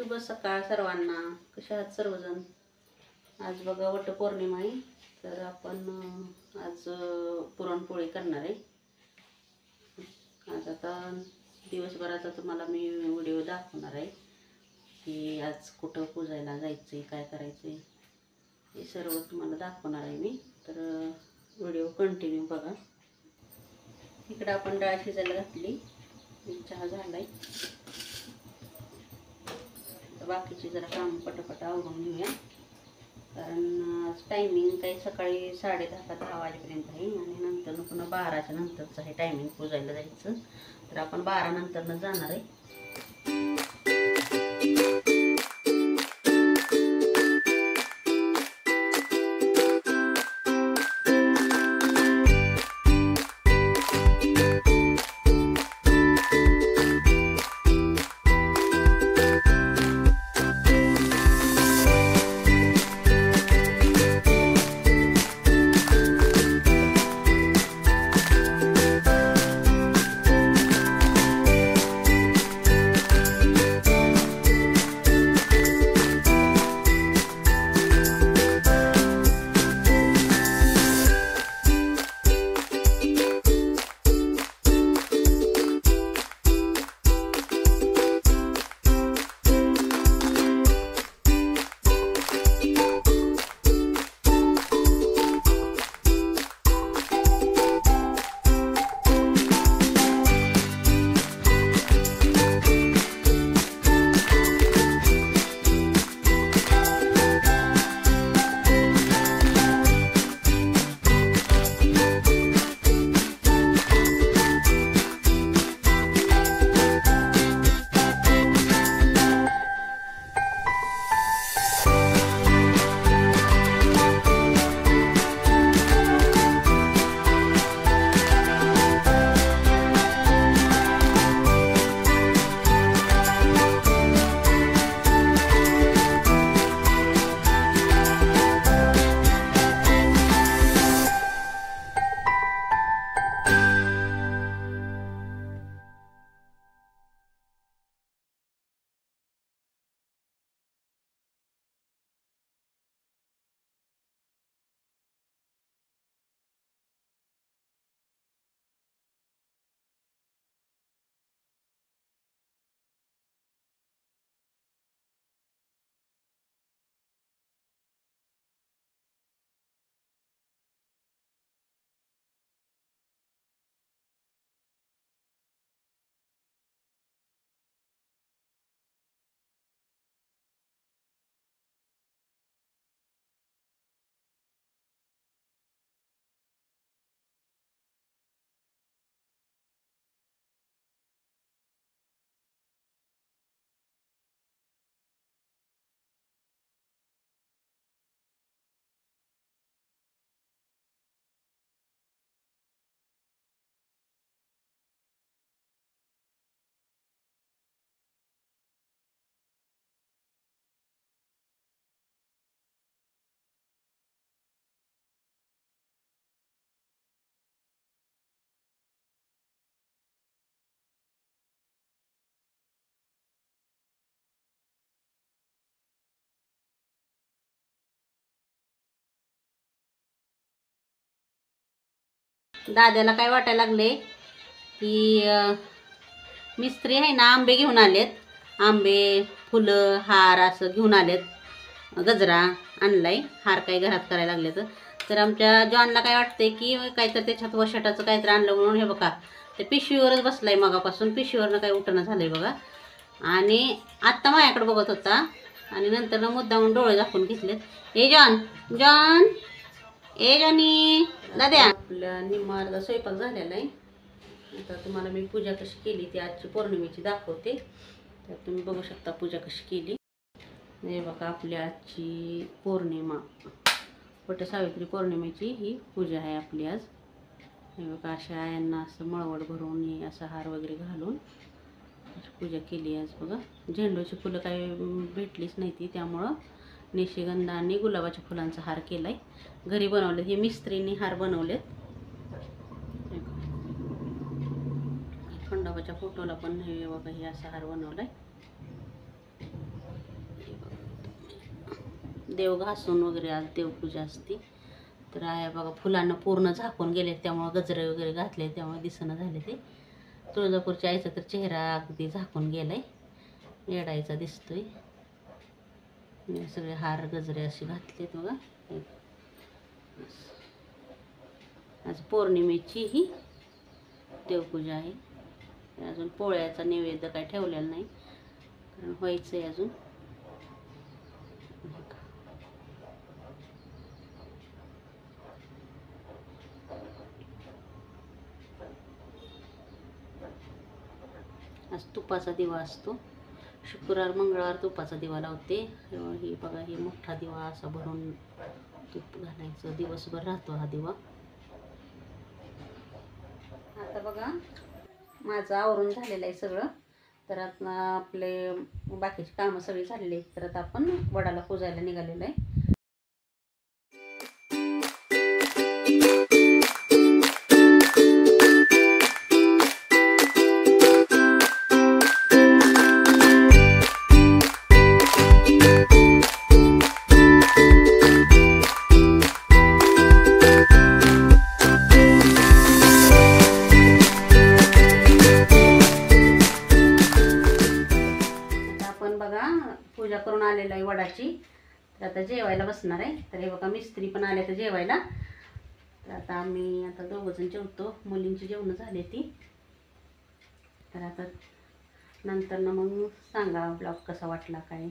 शुभ सकाळ सर्वांना. कशा आहात सर्वजण? आज बघा वटपौर्णिमा आहे, तर आपण आज पुरणपोळी करणार आहे. आज आता दिवसभराचा तुम्हाला मी व्हिडिओ दाखवणार आहे की आज कुठं पूजायला जायचं आहे, काय करायचं आहे, हे सर्व तुम्हाला दाखवणार आहे मी. तर व्हिडिओ कंटिन्यू बघा. इकडे आपण डाळ शिजायला घातली, चहा झालाय. बाकीचे जरा काम पटापट आवरून घेऊया, कारण आज टायमिंग काही सकाळी 10:30 का 10 वाजेपर्यंत आहे आणि नंतर पुन्हा 12च्या नंतरचं आहे टायमिंग पूजायला जायचं. तर आपण 12 नंतरनं जाणार आहे. दाद्याला काय वाटायला लागले की मिस्त्री आहे ना, आंबे घेऊन आलेत. आंबे, फुलं, हार असं घेऊन आलेत. गजरा आणलाय, हार काही घरात करायला लागले. तर आमच्या जॉनला काय वाटतंय की काहीतरी त्याच्यात वशाटाचं काहीतरी आणलं म्हणून हे बघा ते पिशवीवरच बसलाय मगापासून. पिशवीवरनं काही उठणं झालंय बघा. आणि आत्ता माझ्याकडे बघत होता आणि नंतर मुद्दामून डोळे झाकून घेतलेत. ए जॉन, जॉन, ए जॉनी, दाद्या. आपल्या निम्मा अर्धा स्वयंपाक झालेला आहे. आता तुम्हाला मी पूजा कशी केली ती आजची पौर्णिमेची दाखवते. तर तुम्ही बघू शकता पूजा कशी केली. हे बघा आपली आजची पौर्णिमा, वटसावित्री पौर्णिमेची ही पूजा आहे आपली आज. हे बघा अशा आयांना असं मळवट भरून हे असं हार वगैरे घालून पूजा केली आज. बघा झेंडूची फुलं काही भेटलीच नाही ती, त्यामुळं निशिगंधा आणि गुलाबाच्या फुलांचा हार केलाय. घरी बनवले, हे मिस्त्रींनी हार बनवलेत. खंडोबाच्या फोटोला पण हे बघा हे असा हार बनवलाय. देव घासून वगैरे आज देवपूजा असते. तर आहे बघा, फुलांना पूर्ण झाकून गेले, त्यामुळं गजरे वगैरे घातले त्यामुळे दिसणं झाले ते. तुळजापूरच्या आईचा तर चेहरा अगदी झाकून गेलाय, येडायचा दिसतोय. सगळे हार गजरे असे घातलेत बघा. आज पौर्णिमेची ही देवपूजा आहे. अजून पोळ्याचा नैवेद्य काही ठेवलेला नाही, कारण व्हायचं आहे अजून. आज तुपाचा दिवा असतो. शुक्रवार मंगळवार तुपाचा दिवा लावते. ही बघा, ही मोठा दिवा असा भरून तूप घालायचं, दिवसभर राहतो हा दिवा. आता बघा, माझं आवरून झालेलं आहे सगळं. तर आता आपले बाकीची कामं सगळी झालेली आहेत. तर आता आपण वडाला पुजायला निघालेलं आहे. पूजा करून आलेलं आहे वडाची. तर आता जेवायला बसणार आहे. तर हे बघा, मिस्त्री पण आले तर जेवायला. तर आता आम्ही दोघंजण जेवतो. मुलींची जेवणं झाली ती. तर आता नंतर मग सांगा ब्लॉग कसा वाटला काय.